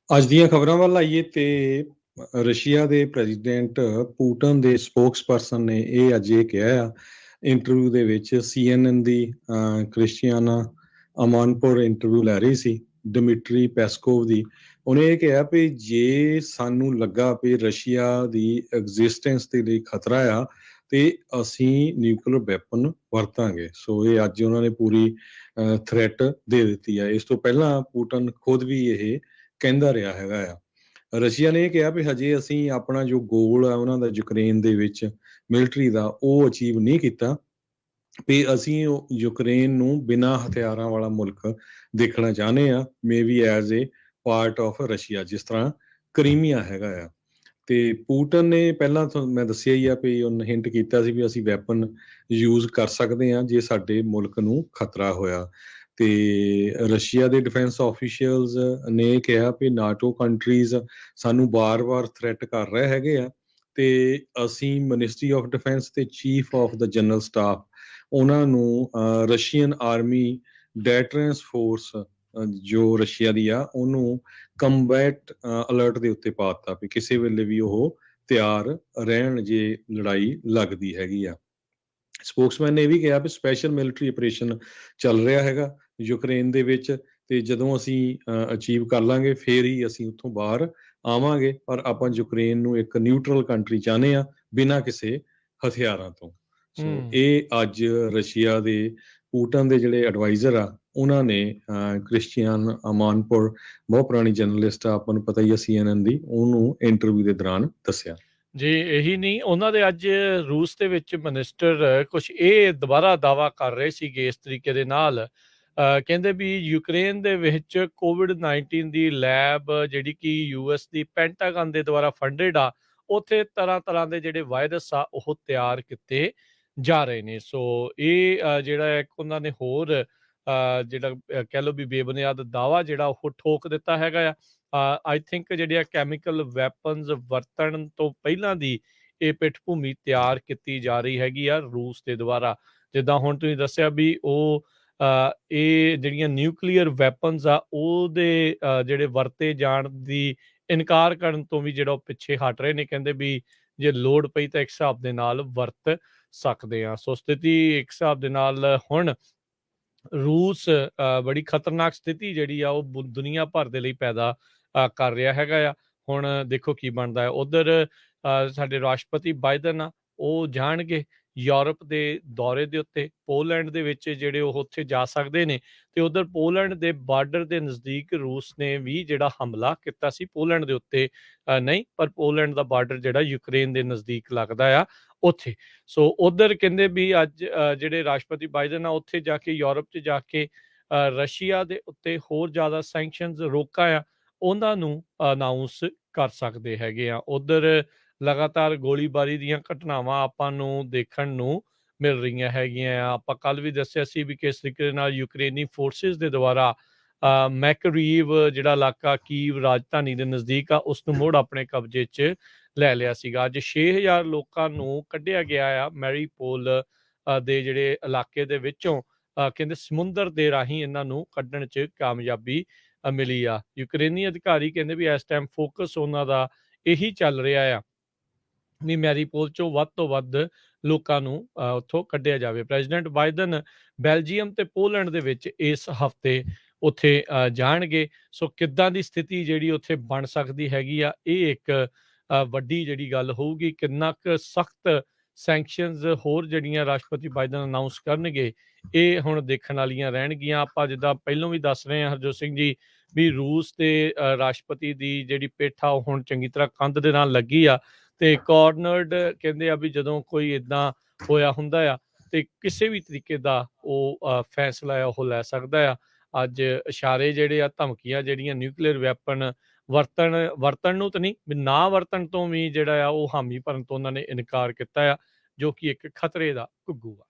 ਅੱਜ ਦੀਆਂ ਖਬਰਾਂ ਵੱਲ ਆਈਏ ਤੇ ਰਸ਼ੀਆ ਦੇ ਪ੍ਰੈਜ਼ੀਡੈਂਟ ਪੁਟਨ ਦੇ ਸਪੋਕਸਪਰਸਨ ਨੇ ਇਹ ਅੱਜ ਇਹ ਕਿਹਾ ਆ ਇੰਟਰਵਿਊ ਦੇ ਵਿੱਚ CNN ਦੀ ਕ੍ਰਿਸਟੀਆਨਾ ਅਮਾਨਪੁਰ ਇੰਟਰਵਿਊ ਲੈ ਰਹੀ ਸੀ ਡਿਮਿਟਰੀ ਪੈਸਕੋਵ ਦੀ। ਉਹਨੇ ਇਹ ਕਿਹਾ ਵੀ ਜੇ ਸਾਨੂੰ ਲੱਗਾ ਵੀ ਰਸ਼ੀਆ ਦੀ ਐਗਜ਼ਿਸਟੈਂਸ ਦੇ ਲਈ ਖਤਰਾ ਆ ਤੇ ਅਸੀਂ ਨਿਊਕਲੀਅਰ ਵੈਪਨ ਵਰਤਾਂਗੇ। ਸੋ ਇਹ ਅੱਜ ਉਹਨਾਂ ਨੇ ਪੂਰੀ ਥ੍ਰੈਟ ਦੇ ਦਿੱਤੀ ਆ। ਇਸ ਤੋਂ ਪਹਿਲਾਂ ਪੁਟਨ ਖੁਦ ਵੀ ਇਹ ਕਹਿੰਦਾ ਰਿਹਾ ਹੈਗਾ ਆ। ਰਸ਼ੀਆ ਨੇ ਇਹ ਕਿਹਾ ਵੀ ਹਜੇ ਅਸੀਂ ਆਪਣਾ ਜੋ ਗੋਲ ਆ ਉਹਨਾਂ ਦਾ ਯੂਕਰੇਨ ਦੇ ਵਿੱਚ ਮਿਲਟਰੀ ਦਾ ਉਹ ਅਚੀਵ ਨਹੀਂ ਕੀਤਾ ਵੀ ਅਸੀਂ ਯੂਕਰੇਨ ਨੂੰ ਬਿਨਾਂ ਹਥਿਆਰਾਂ ਵਾਲਾ ਮੁਲਕ ਦੇਖਣਾ ਚਾਹੁੰਦੇ ਆ, maybe as a part of Russia, ਜਿਸ ਤਰ੍ਹਾਂ ਕਰੀਮੀਆ ਹੈਗਾ ਆ। ਤੇ ਪੁਟਨ ਨੇ ਪਹਿਲਾਂ ਮੈਂ ਦੱਸਿਆ ਹੀ ਆ ਵੀ ਉਹਨੇ ਹਿੰਟ ਕੀਤਾ ਸੀ ਵੀ ਅਸੀਂ ਵੈਪਨ ਯੂਜ਼ ਕਰ ਸਕਦੇ ਹਾਂ ਜੇ ਸਾਡੇ ਮੁਲਕ ਨੂੰ ਖਤਰਾ ਹੋਇਆ। ਤੇ ਰਸ਼ੀਆ ਦੇ ਡਿਫੈਂਸ ਆਫੀਸ਼ੀਅਲਸ ਨੇ ਕਿਹਾ ਵੀ ਨਾਟੋ ਕੰਟਰੀਜ਼ ਸਾਨੂੰ ਬਾਰ-ਬਾਰ ਥ੍ਰੈਟ ਕਰ ਰਹੇ ਹੈਗੇ ਆ ਤੇ ਅਸੀਂ ਮਿਨਿਸਟਰੀ ਆਫ ਡਿਫੈਂਸ ਤੇ chief of the general staff ਉਹਨਾਂ ਨੂੰ ਰਸ਼ੀਅਨ ਆਰਮੀ ਡੈਟਰੈਂਸ ਫੋਰਸ ਜੋ ਰਸ਼ੀਆ ਦੀ ਆ ਉਹਨੂੰ ਕੰਬੈਟ ਅਲਰਟ ਦੇ ਉੱਤੇ ਪਾ ਦਿੱਤਾ ਵੀ ਕਿਸੇ ਵੇਲੇ ਵੀ ਉਹ ਤਿਆਰ ਰਹਿਣ ਜੇ ਲੜਾਈ ਲੱਗਦੀ ਹੈਗੀ ਆ। ਸਪੋਕਸਮੈਨ ਨੇ ਇਹ ਵੀ ਕਿਹਾ ਵੀ ਸਪੈਸ਼ਲ ਮਿਲਟਰੀ ਆਪਰੇਸ਼ਨ ਚੱਲ ਰਿਹਾ ਹੈਗਾ ਯੂਕਰੇਨ ਦੇ ਵਿੱਚ ਤੇ ਜਦੋਂ ਅਸੀਂ ਅਚੀਵ ਕਰ ਲਾਂਗੇ ਫੇਰ ਹੀ ਅਸੀਂ ਉੱਥੋਂ ਬਾਹਰ ਆਵਾਂਗੇ, ਪਰ ਆਪਾਂ ਯੂਕਰੇਨ ਨੂੰ ਇੱਕ ਨਿਊਟਰਲ ਕੰਟਰੀ ਚਾਹੁੰਦੇ ਆ ਬਿਨਾਂ ਕਿਸੇ ਹਥਿਆਰਾਂ ਤੋਂ। ਸੋ ਇਹ ਅੱਜ ਰਸ਼ੀਆ ਦੇ ਪੁਟਨ ਦੇ ਜਿਹੜੇ ਐਡਵਾਈਜ਼ਰ ਆ ਉਹਨਾਂ ਨੇ ਕ੍ਰਿਸਟੀਆਨ ਅਮਾਨਪੁਰ, ਬਹੁਤ ਪੁਰਾਣੀ ਜਰਨਲਿਸਟ ਆ, ਆਪਾਂ ਨੂੰ ਪਤਾ ਹੀ ਆ CNN ਦੀ, ਉਹਨੂੰ ਇੰਟਰਵਿਊ ਦੇ ਦੌਰਾਨ ਦੱਸਿਆ। ਜੀ ਇਹੀ ਨਹੀਂ, ਉਹਨਾਂ ਦੇ ਅੱਜ ਰੂਸ ਦੇ ਵਿੱਚ ਮਿਨਿਸਟਰ ਕੁਝ ਇਹ ਦੁਬਾਰਾ ਦਾਅਵਾ ਕਰ ਰਹੇ ਸੀਗੇ ਇਸ ਤਰੀਕੇ ਦੇ ਨਾਲ, ਕਹਿੰਦੇ ਵੀ ਯੂਕਰੇਨ ਦੇ ਵਿੱਚ COVID-19 ਦੀ ਲੈਬ ਜਿਹੜੀ ਕਿ US ਦੀ ਪੈਂਟਾਗਨ ਦੇ ਦੁਆਰਾ ਫੰਡਡ ਆ, ਉੱਥੇ ਤਰ੍ਹਾਂ ਦੇ ਜਿਹੜੇ ਵਾਇਰਸ ਆ ਉਹ ਤਿਆਰ ਕੀਤੇ ਜਾ ਰਹੇ ਨੇ। ਸੋ ਇਹ ਜਿਹੜਾ ਇੱਕ ਉਹਨਾਂ ਨੇ ਹੋਰ ਜਿਹੜਾ ਕਹਿ ਲਓ ਵੀ ਬੇਬੁਨਿਆਦ ਦਾਅਵਾ ਜਿਹੜਾ ਉਹ ਠੋਕ ਦਿੱਤਾ ਹੈਗਾ ਆ। ਆਈ ਥਿੰਕ ਜਿਹੜੇ ਆ ਕੈਮੀਕਲ ਵੈਪਨਸ ਵਰਤਣ ਤੋਂ ਪਹਿਲਾਂ ਦੀ ਇਹ ਪਿੱਠ ਭੂਮੀ ਤਿਆਰ ਕੀਤੀ ਜਾ ਰਹੀ ਹੈਗੀ ਆ ਰੂਸ ਦੇ ਦੁਆਰਾ। ਜਿੱਦਾਂ ਹੁਣ ਤੁਸੀਂ ਦੱਸਿਆ ਵੀ ਉਹ ਇਹ ਜਿਹੜੀਆਂ ਨਿਊਕਲੀਅਰ ਵੈਪਨਸ ਆ ਉਹਦੇ ਜਿਹੜੇ ਵਰਤੇ ਜਾਣ ਦੀ ਇਨਕਾਰ ਕਰਨ ਤੋਂ ਵੀ ਜਿਹੜਾ ਉਹ ਪਿੱਛੇ ਹਟ ਰਹੇ ਨੇ। ਕਹਿੰਦੇ ਵੀ ਜੇ ਲੋੜ ਪਈ ਤਾਂ ਇੱਕ ਹਿਸਾਬ ਦੇ ਨਾਲ ਵਰਤ ਸਕਦੇ ਆ। ਸੋ ਸਥਿਤੀ ਇੱਕ ਹਿਸਾਬ ਦੇ ਨਾਲ ਹੁਣ ਰੂਸ ਬੜੀ ਖਤਰਨਾਕ ਸਥਿਤੀ ਜਿਹੜੀ ਆ ਉਹ ਦੁਨੀਆ ਭਰ ਦੇ ਲਈ ਪੈਦਾ ਕਰ ਰਿਹਾ ਹੈਗਾ ਆ। ਹੁਣ ਦੇਖੋ ਕੀ ਬਣਦਾ ਹੈ। ਉੱਧਰ ਸਾਡੇ ਰਾਸ਼ਟਰਪਤੀ ਬਾਈਡਨ ਆ ਉਹ ਜਾਣਗੇ ਯੂਰਪ ਦੇ ਦੌਰੇ ਦੇ ਉੱਤੇ, ਪੋਲੈਂਡ ਦੇ ਵਿੱਚ ਜਿਹੜੇ ਉਹ ਉੱਥੇ ਜਾ ਸਕਦੇ ਨੇ। ਤੇ ਉੱਧਰ ਪੋਲੈਂਡ ਦੇ ਬਾਰਡਰ ਦੇ ਨਜ਼ਦੀਕ ਰੂਸ ਨੇ ਵੀ ਜਿਹੜਾ ਹਮਲਾ ਕੀਤਾ ਸੀ ਪੋਲੈਂਡ ਦੇ ਉੱਤੇ, ਨਹੀਂ ਪਰ ਪੋਲੈਂਡ ਦਾ ਬਾਰਡਰ ਜਿਹੜਾ ਯੂਕਰੇਨ ਦੇ ਨਜ਼ਦੀਕ ਲੱਗਦਾ ਆ ਉੱਥੇ। ਸੋ ਉੱਧਰ ਕਹਿੰਦੇ ਵੀ ਅੱਜ ਜਿਹੜੇ ਰਾਸ਼ਟਰਪਤੀ ਬਾਈਡਨ ਆ ਉੱਥੇ ਜਾ ਕੇ ਯੂਰਪ 'ਚ ਜਾ ਕੇ ਰਸ਼ੀਆ ਦੇ ਉੱਤੇ ਹੋਰ ਜ਼ਿਆਦਾ ਸੈਂਕਸ਼ਨਸ, ਰੋਕਾਂ ਆ ਉਹਨਾਂ ਨੂੰ ਅਨਾਊਂਸ ਕਰ ਸਕਦੇ ਹੈਗੇ ਆ। ਉੱਧਰ ਲਗਾਤਾਰ ਗੋਲੀਬਾਰੀ ਦੀਆਂ ਘਟਨਾਵਾਂ ਆਪਾਂ ਨੂੰ ਦੇਖਣ ਨੂੰ ਮਿਲ ਰਹੀਆਂ ਹੈਗੀਆਂ ਆ। ਆਪਾਂ ਕੱਲ ਵੀ ਦੱਸਿਆ ਸੀ ਵੀ ਕਿਸ ਤਰੀਕੇ ਨਾਲ ਯੂਕਰੇਨੀ ਫੋਰਸਿਸ ਦੇ ਦੁਆਰਾ ਮੈਕਰੀਵ ਜਿਹੜਾ ਇਲਾਕਾ ਕੀਵ ਰਾਜਧਾਨੀ ਦੇ ਨਜ਼ਦੀਕ ਆ ਉਸ ਨੂੰ ਮੁੜ ਆਪਣੇ ਕਬਜ਼ੇ 'ਚ ਲੈ ਲਿਆ ਸੀਗਾ। ਅੱਜ 6000 ਲੋਕਾਂ ਨੂੰ ਕੱਢਿਆ ਗਿਆ ਆ ਮੈਰੀਪੋਲ ਦੇ ਜਿਹੜੇ ਇਲਾਕੇ ਦੇ ਵਿੱਚੋਂ। ਕਹਿੰਦੇ ਸਮੁੰਦਰ ਦੇ ਰਾਹੀਂ ਇਹਨਾਂ ਨੂੰ ਕੱਢਣ 'ਚ ਕਾਮਯਾਬੀ ਮਿਲੀ ਆ। ਯੂਕਰੇਨੀ ਅਧਿਕਾਰੀ ਕਹਿੰਦੇ ਵੀ ਇਸ ਟਾਈਮ ਫੋਕਸ ਉਹਨਾਂ ਦਾ ਇਹੀ ਚੱਲ ਰਿਹਾ ਆ ਵੀ ਮੈਰੀਪੋਲ ਚੋਂ ਵੱਧ ਤੋਂ ਵੱਧ ਲੋਕਾਂ ਨੂੰ ਉੱਥੋਂ ਕੱਢਿਆ ਜਾਵੇ। ਪ੍ਰੈਜ਼ੀਡੈਂਟ ਬਾਈਡਨ ਬੈਲਜੀਅਮ ਤੇ ਪੋਲੈਂਡ ਦੇ ਵਿੱਚ ਇਸ ਹਫ਼ਤੇ ਉੱਥੇ ਜਾਣਗੇ। ਸੋ ਕਿੱਦਾਂ ਦੀ ਸਥਿਤੀ ਜਿਹੜੀ ਉੱਥੇ ਬਣ ਸਕਦੀ ਹੈਗੀ ਆ, ਇਹ ਇੱਕ ਵੱਡੀ ਜਿਹੜੀ ਗੱਲ ਹੋਊਗੀ। ਕਿੰਨਾ ਕੁ ਸਖਤ ਸੈਂਕਸ਼ਨਸ ਹੋਰ ਜਿਹੜੀਆਂ ਰਾਸ਼ਟਰਪਤੀ ਬਾਈਡਨ ਅਨਾਊਂਸ ਕਰਨਗੇ, ਇਹ ਹੁਣ ਦੇਖਣ ਵਾਲੀਆਂ ਰਹਿਣਗੀਆਂ। ਆਪਾਂ ਜਿੱਦਾਂ ਪਹਿਲਾਂ ਵੀ ਦੱਸ ਰਹੇ ਹਾਂ ਹਰਜੋਤ ਸਿੰਘ ਜੀ ਵੀ ਰੂਸ ਦੇ ਰਾਸ਼ਟਰਪਤੀ ਦੀ ਜਿਹੜੀ ਪਿੱਠ ਆ ਉਹ ਹੁਣ ਚੰਗੀ ਤਰ੍ਹਾਂ ਕੰਧ ਦੇ ਨਾਲ ਲੱਗੀ ਆ ਤੇ ਕਾਰਨਰਡ ਕਹਿੰਦੇ ਆ ਵੀ ਜਦੋਂ ਕੋਈ ਇੱਦਾਂ ਹੋਇਆ ਹੁੰਦਾ ਆ ਤੇ ਕਿਸੇ ਵੀ ਤਰੀਕੇ ਦਾ ਉਹ ਫੈਸਲਾ ਆ ਉਹ ਲੈ ਸਕਦਾ ਆ। ਅੱਜ ਇਸ਼ਾਰੇ ਜਿਹੜੇ ਆ, ਧਮਕੀਆਂ ਜਿਹੜੀਆਂ ਨਿਊਕਲੀਅਰ ਵੈਪਨ ਵਰਤਣ ਨੂੰ ਤਾਂ ਨਹੀਂ, ਨਾ ਵਰਤਣ ਤੋਂ ਵੀ ਜਿਹੜਾ ਆ ਉਹ ਹਾਮੀ ਭਰਨ ਤੋਂ ਉਹਨਾਂ ਨੇ ਇਨਕਾਰ ਕੀਤਾ ਆ, ਜੋ ਕਿ ਇੱਕ ਖਤਰੇ ਦਾ ਘੁੱਗੂ ਆ।